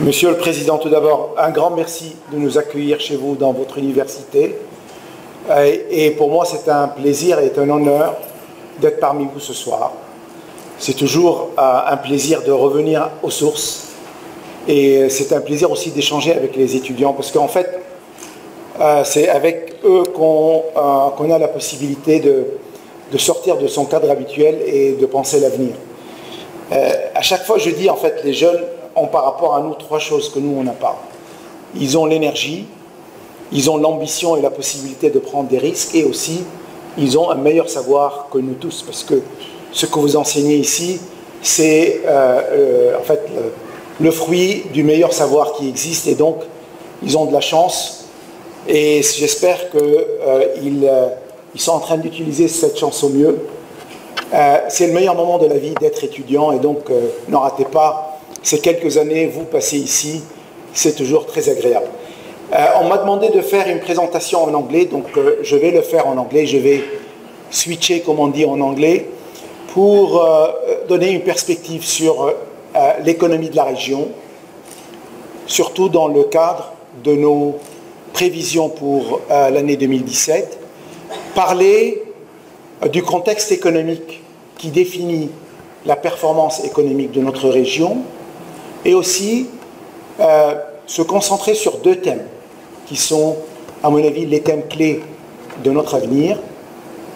Monsieur le Président, tout d'abord, un grand merci de nous accueillir chez vous dans votre université. Et pour moi, c'est un plaisir et un honneur d'être parmi vous ce soir. C'est toujours un plaisir de revenir aux sources. Et c'est un plaisir aussi d'échanger avec les étudiants, parce qu'en fait, c'est avec eux qu'on a la possibilité de sortir de son cadre habituel et de penser l'avenir. À chaque fois, je dis, en fait, les jeunes ont par rapport à nous trois choses que nous, on n'a pas. Ils ont l'énergie, ils ont l'ambition et la possibilité de prendre des risques, et aussi, ils ont un meilleur savoir que nous tous, parce que ce que vous enseignez ici, c'est en fait le fruit du meilleur savoir qui existe, et donc, ils ont de la chance, et j'espère qu'ils sont en train d'utiliser cette chance au mieux. C'est le meilleur moment de la vie d'être étudiant, et donc ne ratez pas ces quelques années, vous passez ici, c'est toujours très agréable. On m'a demandé de faire une présentation en anglais, donc je vais le faire en anglais, je vais switcher, comme on dit en anglais, pour donner une perspective sur l'économie de la région, surtout dans le cadre de nos prévisions pour l'année 2017, parler du contexte économique qui définit la performance économique de notre région, et aussi se concentrer sur deux thèmes qui sont, à mon avis, les thèmes clés de notre avenir.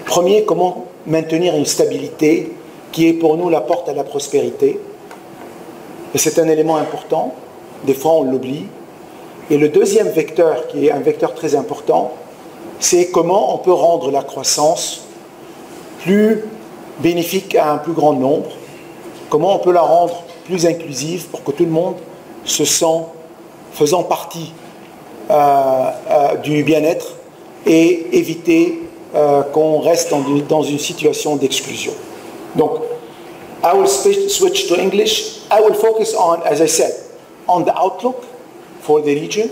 Premier, comment maintenir une stabilité qui est pour nous la porte à la prospérité. Et c'est un élément important, des fois on l'oublie. Et le deuxième vecteur, qui est un vecteur très important, c'est comment on peut rendre la croissance plus bénéfique à un plus grand nombre, comment on peut la rendre plus inclusive pour que tout le monde se sent faisant partie du bien-être, et éviter qu'on reste dans une situation d'exclusion. Donc, I will switch to English. I will focus on, as I said, on the outlook for the region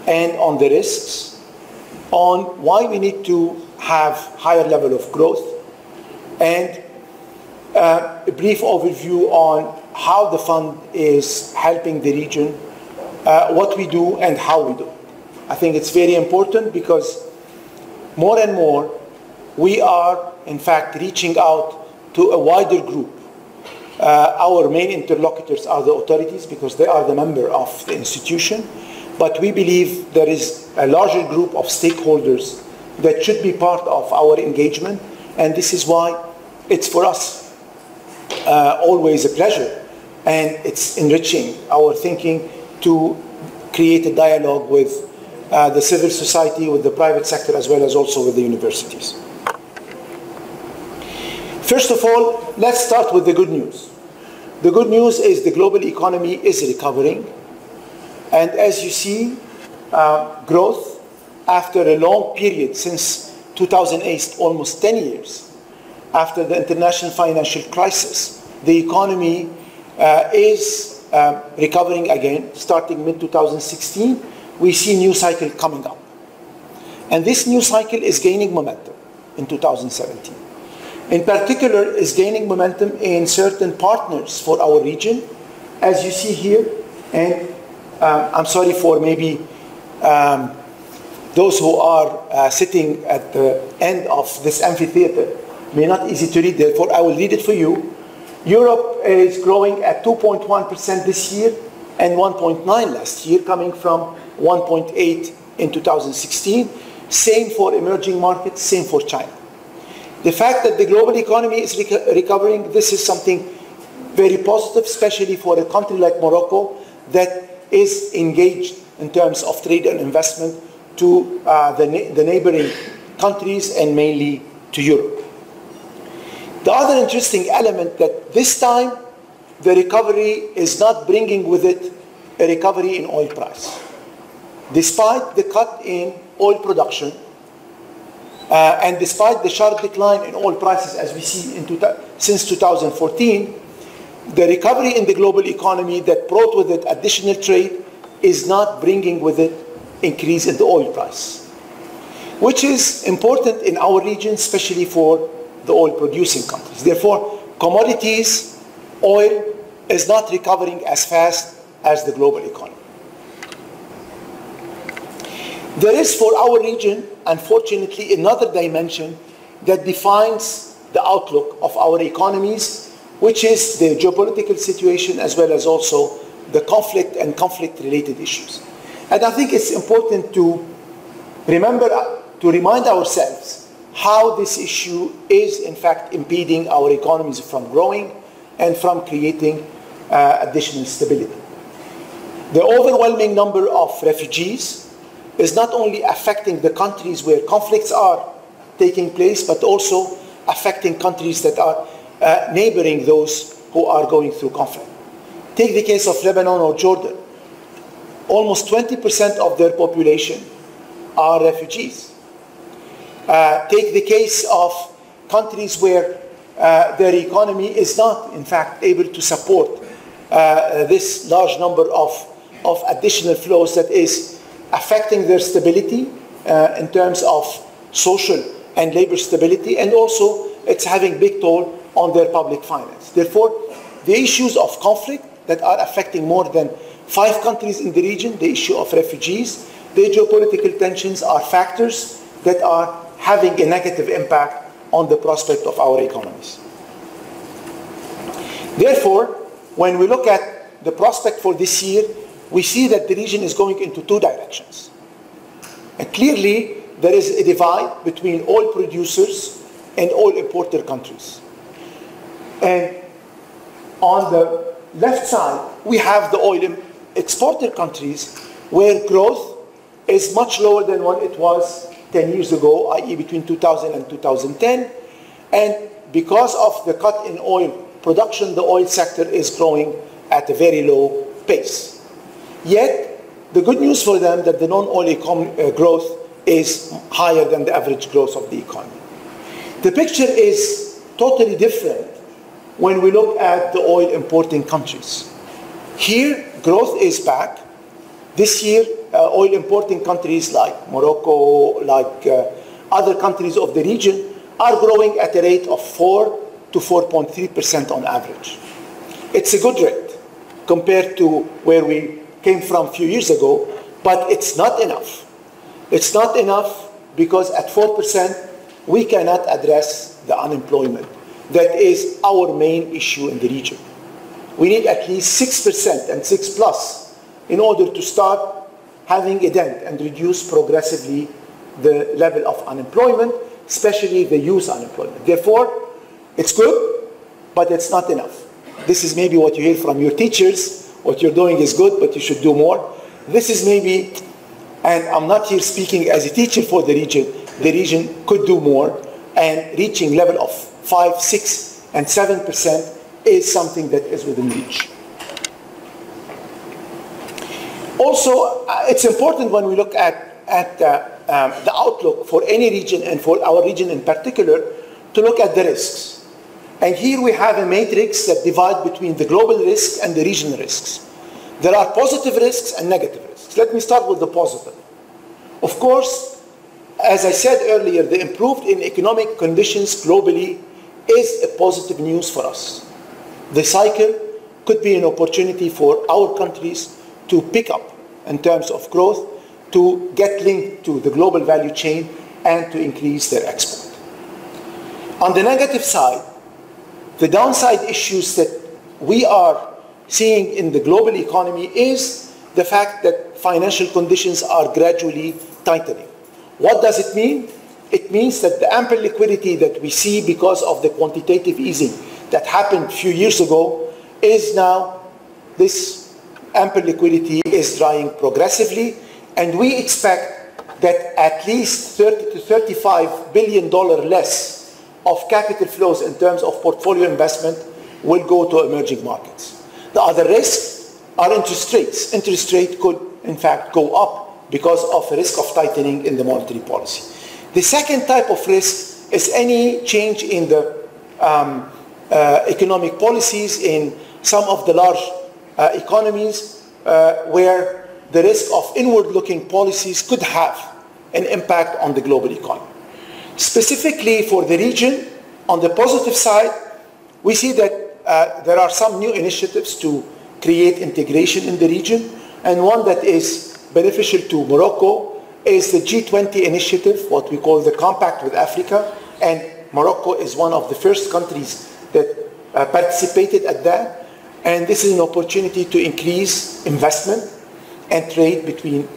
and on the risks, on why we need to have higher level of growth, and a brief overview on how the fund is helping the region, what we do and how we do. I think it's very important because more and more we are in fact reaching out to a wider group. Our main interlocutors are the authorities because they are the member of the institution, but we believe there is a larger group of stakeholders that should be part of our engagement, and this is why it's for us always a pleasure, and it's enriching our thinking to create a dialogue with the civil society, with the private sector, as well as also with the universities. First of all, let's start with the good news. The good news is the global economy is recovering, and as you see, growth after a long period since 2008, almost 10 years, after the international financial crisis, the economy is recovering again. Starting mid-2016, we see a new cycle coming up. And this new cycle is gaining momentum in 2017. In particular, is gaining momentum in certain partners for our region, as you see here. And I'm sorry for maybe those who are sitting at the end of this amphitheater, may not easy to read, therefore I will read it for you. Europe is growing at 2.1% this year and 1.9% last year, coming from 1.8% in 2016. Same for emerging markets, same for China. The fact that the global economy is recovering, this is something very positive, especially for a country like Morocco that is engaged in terms of trade and investment to the neighboring countries and mainly to Europe. The other interesting element that this time the recovery is not bringing with it a recovery in oil price. Despite the cut in oil production and despite the sharp decline in oil prices as we see since 2014, the recovery in the global economy that brought with it additional trade is not bringing with it increase in the oil price, which is important in our region, especially for the oil-producing countries. Therefore, commodities, oil, is not recovering as fast as the global economy. There is for our region, unfortunately, another dimension that defines the outlook of our economies, which is the geopolitical situation as well as also the conflict and conflict-related issues. And I think it's important to remember, to remind ourselves how this issue is in fact impeding our economies from growing and from creating additional stability. The overwhelming number of refugees is not only affecting the countries where conflicts are taking place, but also affecting countries that are neighboring those who are going through conflict. Take the case of Lebanon or Jordan. Almost 20% of their population are refugees. Take the case of countries where their economy is not, in fact, able to support this large number of additional flows that is affecting their stability in terms of social and labor stability, and also it's having big toll on their public finance. Therefore, the issues of conflict that are affecting more than 5 countries in the region, the issue of refugees, the geopolitical tensions are factors that are having a negative impact on the prospect of our economies. Therefore, when we look at the prospect for this year, we see that the region is going into 2 directions. And clearly, there is a divide between oil producers and oil importer countries. And on the left side, we have the oil exporter countries where growth is much lower than what it was 10 years ago, i.e. between 2000 and 2010. And because of the cut in oil production, the oil sector is growing at a very low pace. Yet, the good news for them that the non-oil growth is higher than the average growth of the economy. The picture is totally different when we look at the oil importing countries. Here, growth is back. This year, oil importing countries like Morocco, like other countries of the region are growing at a rate of 4 to 4.3% on average. It's a good rate compared to where we came from a few years ago, but it's not enough. It's not enough because at 4%, we cannot address the unemployment. That is our main issue in the region. We need at least 6% and 6+ in order to start having a dent and reduce progressively the level of unemployment, especially the youth unemployment. Therefore, it's good, but it's not enough. This is maybe what you hear from your teachers. What you're doing is good, but you should do more. This is maybe, and I'm not here speaking as a teacher for the region could do more, and reaching level of 5, 6, and 7% is something that is within reach. Also, it's important when we look at the outlook for any region and for our region in particular to look at the risks. And here we have a matrix that divides between the global risks and the regional risks. There are positive risks and negative risks. Let me start with the positive. Of course, as I said earlier, the improved in economic conditions globally is a positive news for us. The cycle could be an opportunity for our countries to pick up in terms of growth, to get linked to the global value chain, and to increase their export. On the negative side, the downside issues that we are seeing in the global economy is the fact that financial conditions are gradually tightening. What does it mean? It means that the ample liquidity that we see because of the quantitative easing that happened a few years ago is now, this ample liquidity is drying progressively, and we expect that at least $30 to $35 billion less of capital flows in terms of portfolio investment will go to emerging markets. The other risks are interest rates. Interest rate could, in fact, go up because of a risk of tightening in the monetary policy. The second type of risk is any change in the economic policies in some of the large economies where the risk of inward-looking policies could have an impact on the global economy. Specifically for the region, on the positive side, we see that there are some new initiatives to create integration in the region, and one that is beneficial to Morocco is the G20 initiative, what we call the Compact with Africa, and Morocco is one of the first countries that participated at that, and this is an opportunity to increase investment and trade between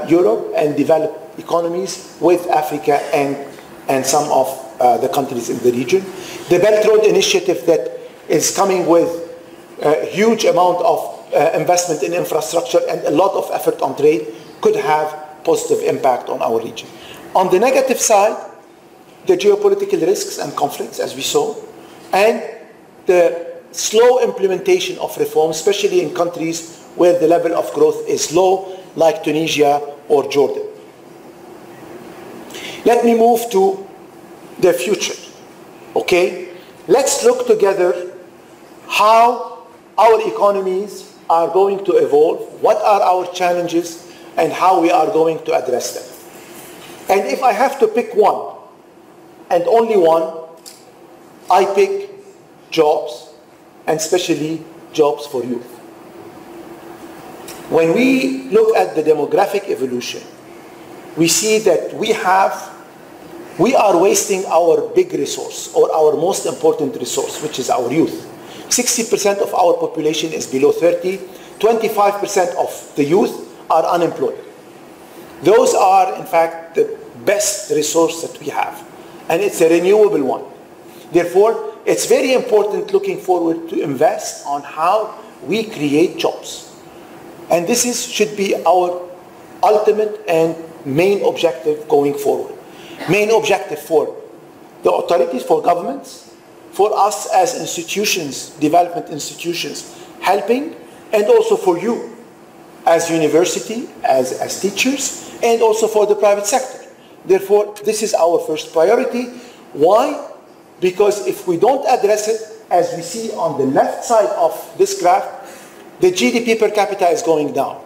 Europe and developed economies with Africa and some of the countries in the region. The Belt Road Initiative that is coming with a huge amount of investment in infrastructure and a lot of effort on trade could have positive impact on our region. On the negative side, the geopolitical risks and conflicts, as we saw, and the slow implementation of reforms, especially in countries where the level of growth is low, like Tunisia or Jordan. Let me move to the future, okay? Let's look together how our economies are going to evolve, what are our challenges, and how we are going to address them. And if I have to pick one, and only one, I pick jobs, and especially jobs for youth. When we look at the demographic evolution, we see that we are wasting our big resource, or our most important resource, which is our youth. 60% of our population is below 30, 25% of the youth are unemployed. Those are, in fact, the best resource that we have, and it's a renewable one. Therefore, it's very important looking forward to invest on how we create jobs. And this should be our ultimate and main objective going forward. Main objective for the authorities, for governments, for us as institutions, development institutions, helping, and also for you as university, as teachers, and also for the private sector. Therefore, this is our first priority. Why? Because if we don't address it, as we see on the left side of this graph, the GDP per capita is going down.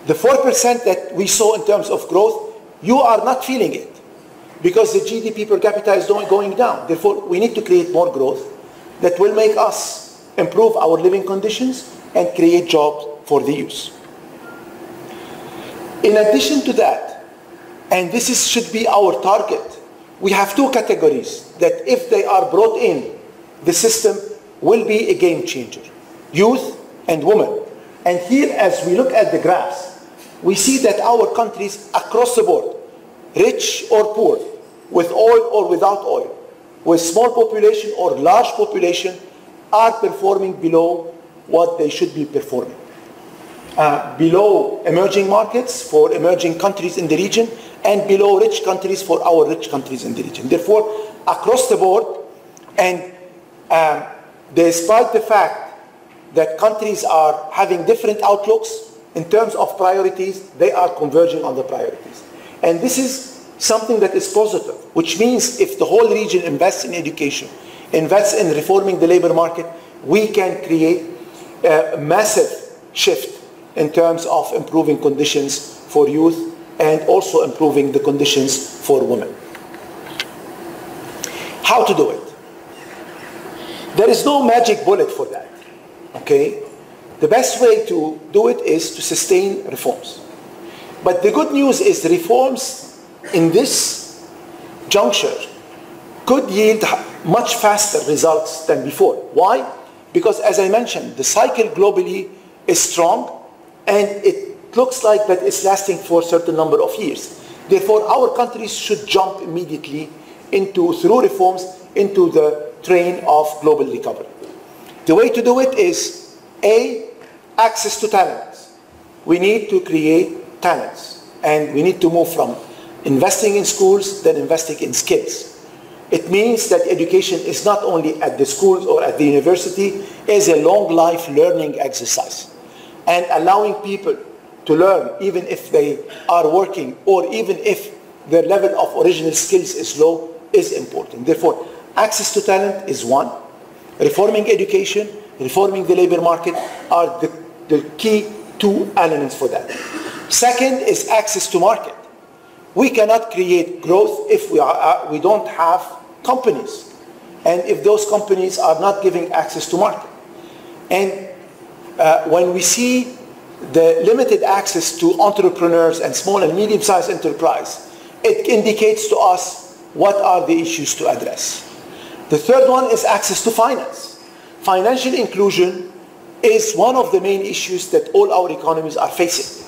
The 4% that we saw in terms of growth, you are not feeling it, because the GDP per capita is going down. Therefore, we need to create more growth that will make us improve our living conditions and create jobs for the youth. In addition to that, and this should be our target, we have two categories that if they are brought in, the system will be a game changer: youth and women. And here, as we look at the graphs, we see that our countries across the board, rich or poor, with oil or without oil, with small population or large population, are performing below what they should be performing. Below emerging markets for emerging countries in the region, and below rich countries for our rich countries in the region. Therefore, across the board, and despite the fact that countries are having different outlooks in terms of priorities, they are converging on the priorities. And this is something that is positive, which means if the whole region invests in education, invests in reforming the labor market, we can create a massive shift in terms of improving conditions for youth and also improving the conditions for women. How to do it? There is no magic bullet for that, okay? The best way to do it is to sustain reforms. But the good news is reforms in this juncture could yield much faster results than before. Why? Because, as I mentioned, the cycle globally is strong, and it looks like that it's lasting for a certain number of years. Therefore, our countries should jump immediately through reforms, into the train of global recovery. The way to do it is, A, access to talents. We need to create talents, and we need to move from investing in schools, then investing in skills. It means that education is not only at the schools or at the university, it's a long life learning exercise. And allowing people to learn, even if they are working, or even if their level of original skills is low, is important. Therefore, access to talent is one. Reforming education, reforming the labor market are the key two elements for that. Second is access to market. We cannot create growth if we don't have companies, and if those companies are not giving access to market. And when we see the limited access to entrepreneurs and small and medium-sized enterprise, it indicates to us what are the issues to address. The third one is access to finance. Financial inclusion is one of the main issues that all our economies are facing.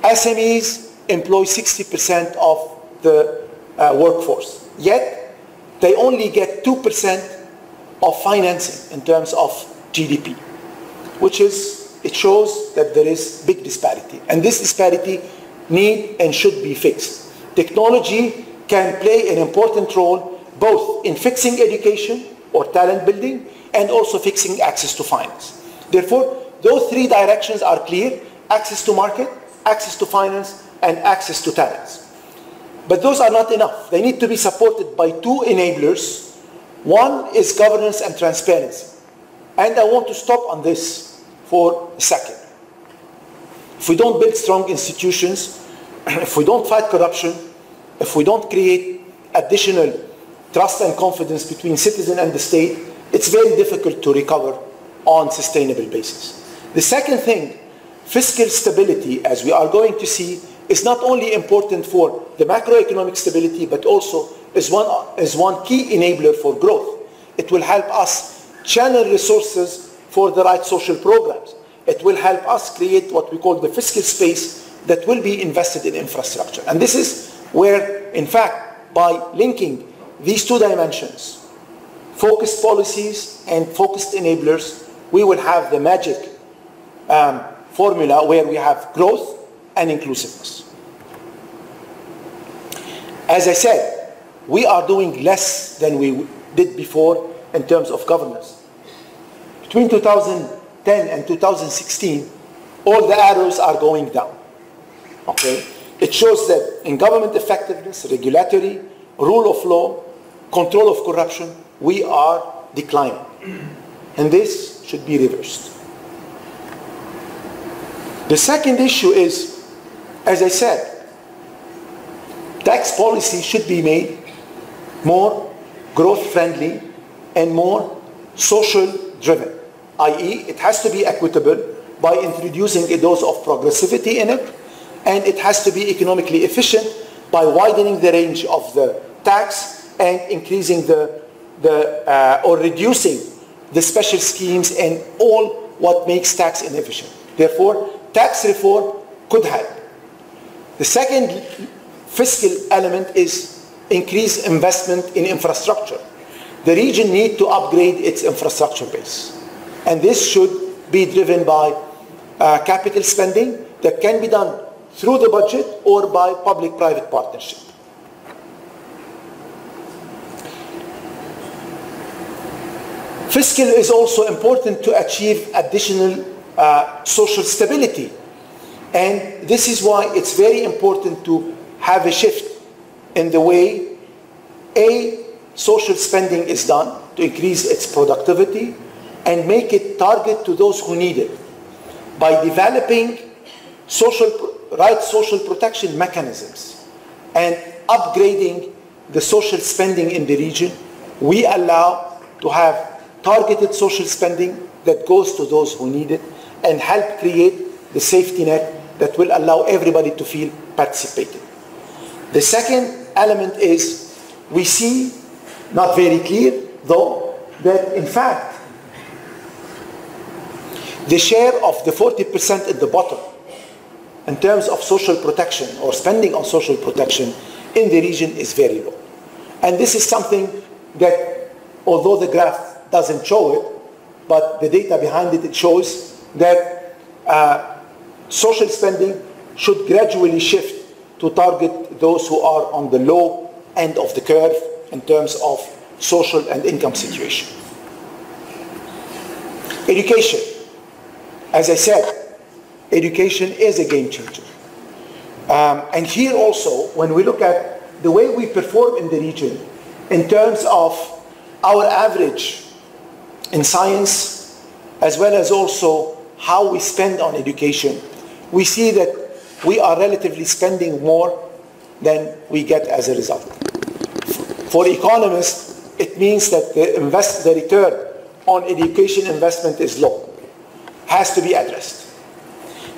SMEs employ 60% of the workforce, yet they only get 2% of financing in terms of GDP, which is, it shows that there is big disparity. And this disparity need and should be fixed. Technology can play an important role both in fixing education or talent building and also fixing access to finance. Therefore, those three directions are clear: access to market, access to finance, and access to talents. But those are not enough. They need to be supported by two enablers. One is governance and transparency. And I want to stop on this for a second. If we don't build strong institutions, if we don't fight corruption, if we don't create additional trust and confidence between citizen and the state, it's very difficult to recover on sustainable basis. The second thing, fiscal stability, as we are going to see, is not only important for the macroeconomic stability, but also is one key enabler for growth. It will help us channel resources for the right social programs. It will help us create what we call the fiscal space that will be invested in infrastructure. And this is where, in fact, by linking these two dimensions, focused policies and focused enablers, we will have the magic formula where we have growth and inclusiveness. As I said, we are doing less than we did before in terms of governance. Between 2010 and 2016, all the arrows are going down. Okay? It shows that in government effectiveness, regulatory, rule of law, control of corruption, we are declining. And this should be reversed. The second issue is, as I said, tax policy should be made more growth-friendly and more social-driven, i.e., it has to be equitable by introducing a dose of progressivity in it, and it has to be economically efficient by widening the range of the tax and increasing or reducing the special schemes and all what makes tax inefficient. Therefore, tax reform could help. The second fiscal element is increased investment in infrastructure. The region needs to upgrade its infrastructure base. And this should be driven by capital spending that can be done through the budget or by public-private partnership. Fiscal is also important to achieve additional social stability. And this is why it's very important to have a shift in the way social spending is done to increase its productivity and make it target to those who need it. By developing social protection mechanisms and upgrading the social spending in the region, we allow to have targeted social spending that goes to those who need it and help create the safety net that will allow everybody to feel participated. The second element is we see, not very clear though, that in fact the share of the 40% at the bottom in terms of social protection or spending on social protection in the region is very low. And this is something that, although the graph doesn't show it, but the data behind it, it shows that social spending should gradually shift to target those who are on the low end of the curve in terms of social and income situation. Education. As I said, education is a game changer. And here also, when we look at the way we perform in the region in terms of our average in science, as well as also how we spend on education, we see that we are relatively spending more than we get as a result. For economists, it means that the return on education investment is low. has to be addressed.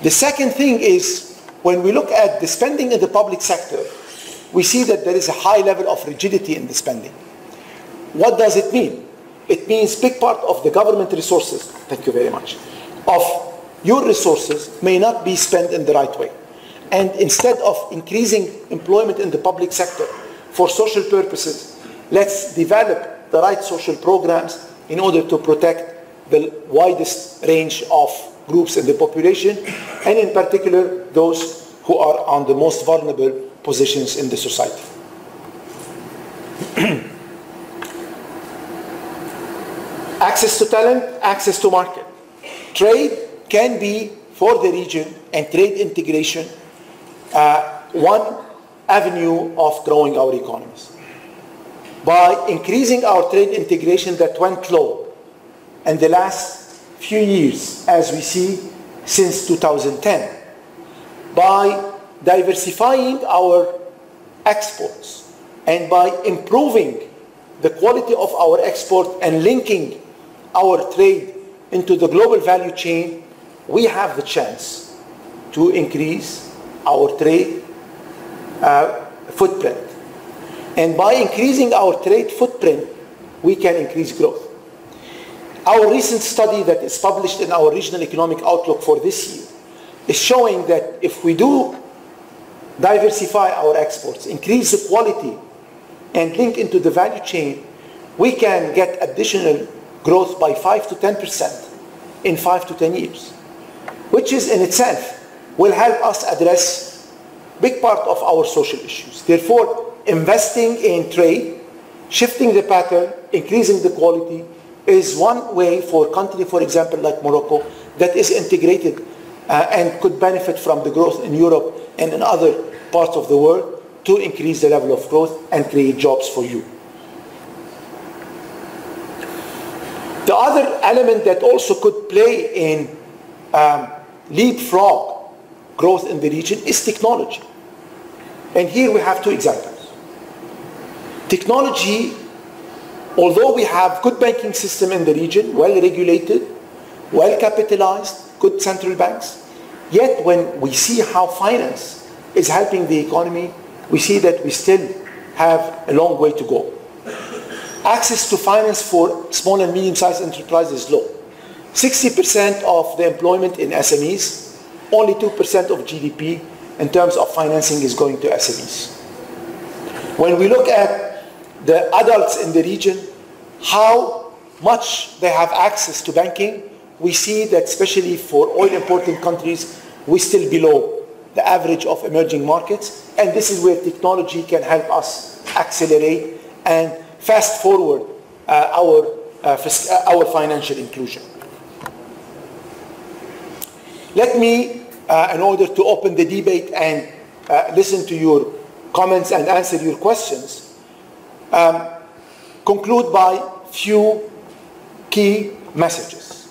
The second thing is, when we look at the spending in the public sector, we see that there is a high level of rigidity in the spending. What does it mean? It means big part of the government resources, thank you very much, of your resources may not be spent in the right way. And instead of increasing employment in the public sector for social purposes, let's develop the right social programs in order to protect the widest range of groups in the population, and in particular those who are on the most vulnerable positions in the society. Access to talent, access to market. Trade can be, for the region, and trade integration, one avenue of growing our economies. By increasing our trade integration that went low in the last few years, as we see since 2010, by diversifying our exports and by improving the quality of our export and linking our trade into the global value chain, we have the chance to increase our trade footprint. And by increasing our trade footprint, we can increase growth. Our recent study that is published in our Regional Economic Outlook for this year is showing that if we do diversify our exports, increase the quality, and link into the value chain, we can get additional growth by 5 to 10% in 5 to 10 years, which is in itself will help us address big part of our social issues. Therefore, investing in trade, shifting the pattern, increasing the quality is one way for a country, for example, like Morocco, that is integrated and could benefit from the growth in Europe and in other parts of the world to increase the level of growth and create jobs for you. The other element that also could play in leapfrog growth in the region is technology. And here we have two examples. Technology, although we have good banking system in the region, well regulated, well capitalized, good central banks, yet when we see how finance is helping the economy, we see that we still have a long way to go. Access to finance for small and medium-sized enterprises is low. 60% of the employment in SMEs, only 2% of GDP in terms of financing is going to SMEs. When we look at the adults in the region, how much they have access to banking, we see that especially for oil-importing countries, we're still below the average of emerging markets, and this is where technology can help us accelerate and fast forward our financial inclusion. Let me, in order to open the debate and listen to your comments and answer your questions, conclude by few key messages.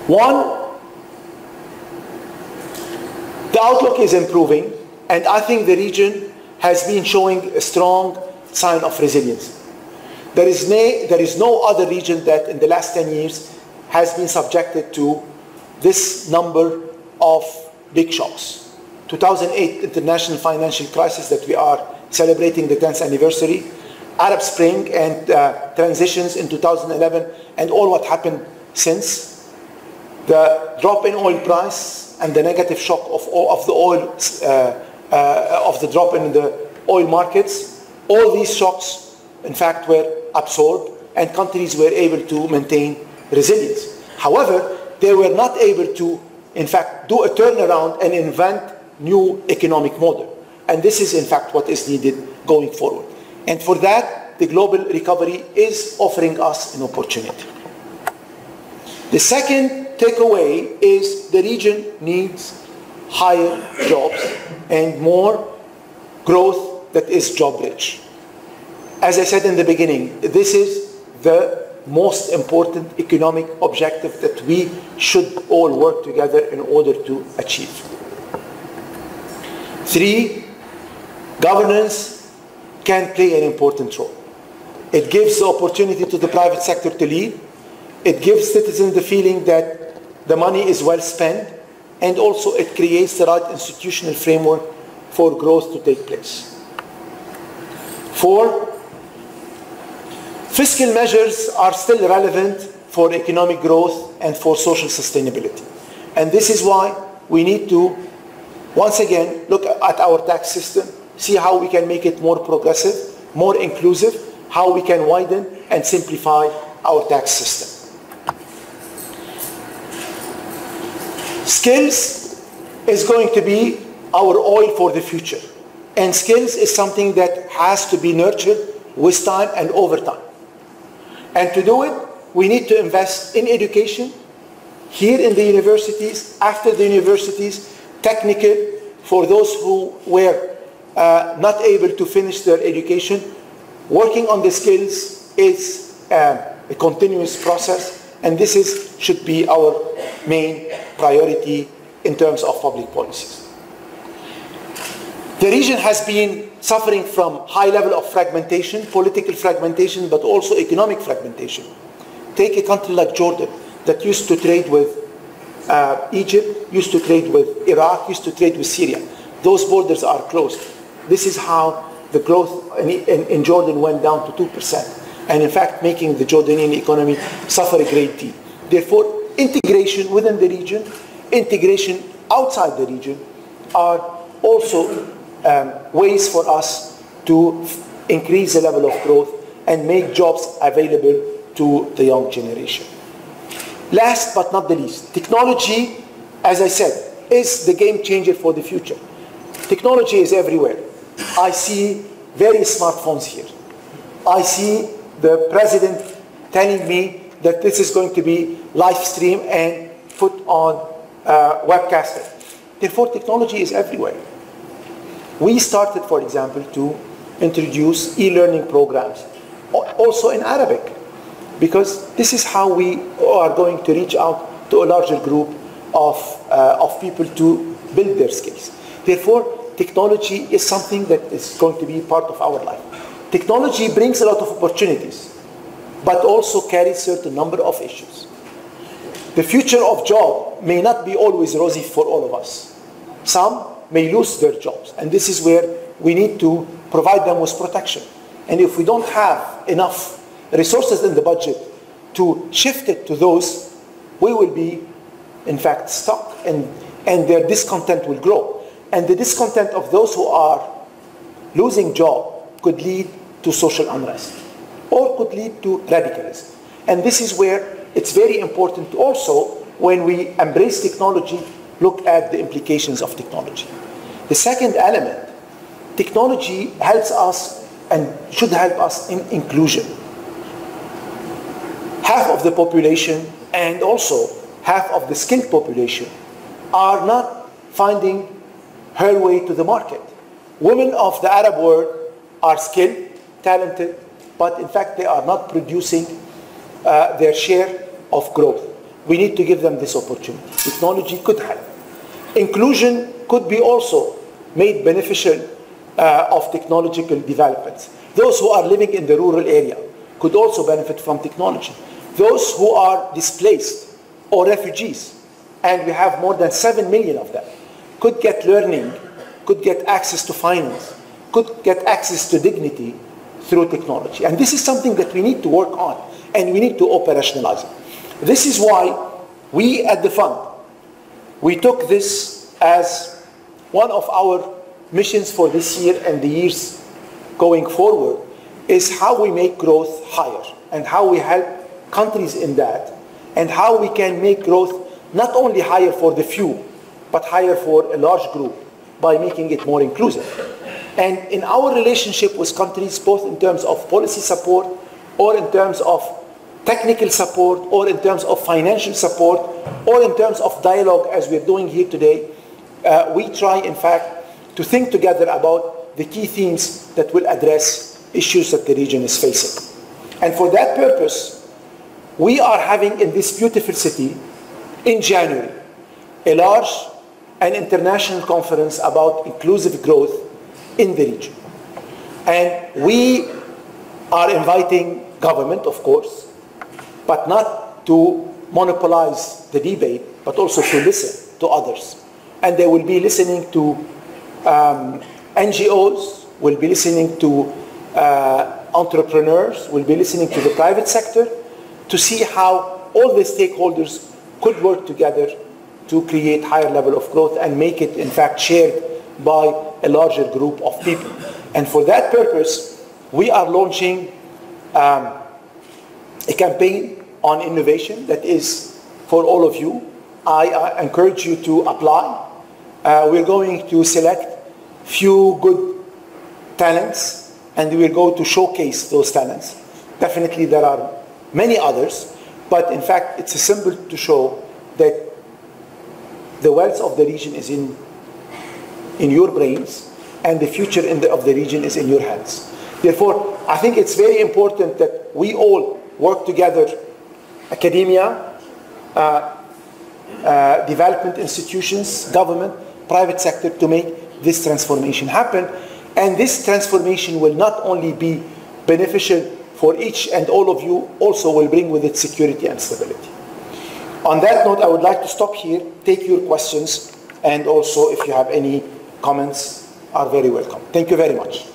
One, the outlook is improving, and I think the region has been showing a strong sign of resilience. There is no other region that in the last 10 years has been subjected to this number of big shocks. 2008 international financial crisis that we are celebrating the 10th anniversary, Arab Spring and transitions in 2011, and all what happened since, the drop in oil price and the negative shock of the drop in the oil markets. All these shocks, in fact, were absorbed, and countries were able to maintain resilience. However, they were not able to, in fact, do a turnaround and invent new economic model. And this is, in fact, what is needed going forward. And for that, the global recovery is offering us an opportunity. The second takeaway is the region needs higher jobs and more growth that is job-rich. As I said in the beginning, this is the most important economic objective that we should all work together in order to achieve. 3, governance can play an important role. It gives the opportunity to the private sector to lead. It gives citizens the feeling that the money is well spent, and also it creates the right institutional framework for growth to take place. 4, fiscal measures are still relevant for economic growth and for social sustainability. And this is why we need to, once again, look at our tax system, see how we can make it more progressive, more inclusive, how we can widen and simplify our tax system. Skills is going to be our oil for the future. And skills is something that has to be nurtured with time and over time. And to do it, we need to invest in education, here in the universities, after the universities, technical, for those who were not able to finish their education. Working on the skills is a continuous process, and this should be our main priority in terms of public policies. The region has been suffering from high level of fragmentation, political fragmentation, but also economic fragmentation. Take a country like Jordan that used to trade with Egypt, used to trade with Iraq, used to trade with Syria. Those borders are closed. This is how the growth in Jordan went down to 2%. And in fact, making the Jordanian economy suffer a great deal. Therefore, integration within the region, integration outside the region are also ways for us to increase the level of growth and make jobs available to the young generation. Last but not the least, technology, as I said, is the game changer for the future. Technology is everywhere. I see various smartphones here. I see the president telling me that this is going to be live stream and put on webcasting. Therefore, technology is everywhere. We started, for example, to introduce e-learning programs, also in Arabic, because this is how we are going to reach out to a larger group of people to build their skills. Therefore, technology is something that is going to be part of our life. Technology brings a lot of opportunities, but also carries a certain number of issues. The future of job may not be always rosy for all of us. Some may lose their jobs, and this is where we need to provide them with protection. And if we don't have enough resources in the budget to shift it to those, we will be, in fact, stuck, and their discontent will grow. And the discontent of those who are losing job could lead to social unrest, or could lead to radicalism. And this is where it's very important to also, when we embrace technology, look at the implications of technology. The second element, technology helps us and should help us in inclusion. Half of the population and also half of the skilled population are not finding her way to the market. Women of the Arab world are skilled, talented, but in fact they are not producing their share of growth. We need to give them this opportunity. Technology could help. Inclusion could be also made beneficial of technological developments. Those who are living in the rural area could also benefit from technology. Those who are displaced or refugees, and we have more than 7 million of them, could get learning, could get access to finance, could get access to dignity through technology. And this is something that we need to work on, and we need to operationalize it. This is why we at the fund, we took this as one of our missions for this year and the years going forward, is how we make growth higher and how we help countries in that, and how we can make growth not only higher for the few, but higher for a large group by making it more inclusive. And in our relationship with countries, both in terms of policy support, or in terms of technical support, or in terms of financial support, or in terms of dialogue as we're doing here today, we try, in fact, to think together about the key themes that will address issues that the region is facing. And for that purpose, we are having in this beautiful city, in January, a large and international conference about inclusive growth in the region. And we are inviting government, of course, but not to monopolize the debate, but also to listen to others. And they will be listening to NGOs, will be listening to entrepreneurs, will be listening to the private sector to see how all the stakeholders could work together to create higher level of growth and make it, in fact, shared by a larger group of people. And for that purpose, we are launching a campaign on innovation that is for all of you. I encourage you to apply. We're going to select few good talents, and we will go to showcase those talents. Definitely there are many others, but in fact it's a symbol to show that the wealth of the region is in your brains, and the future of the region is in your hands. Therefore, I think it's very important that we all work together, academia, development institutions, government, private sector, to make this transformation happen. And this transformation will not only be beneficial for each and all of you, also will bring with it security and stability. On that note, I would like to stop here, take your questions, and also if you have any comments, are very welcome. Thank you very much.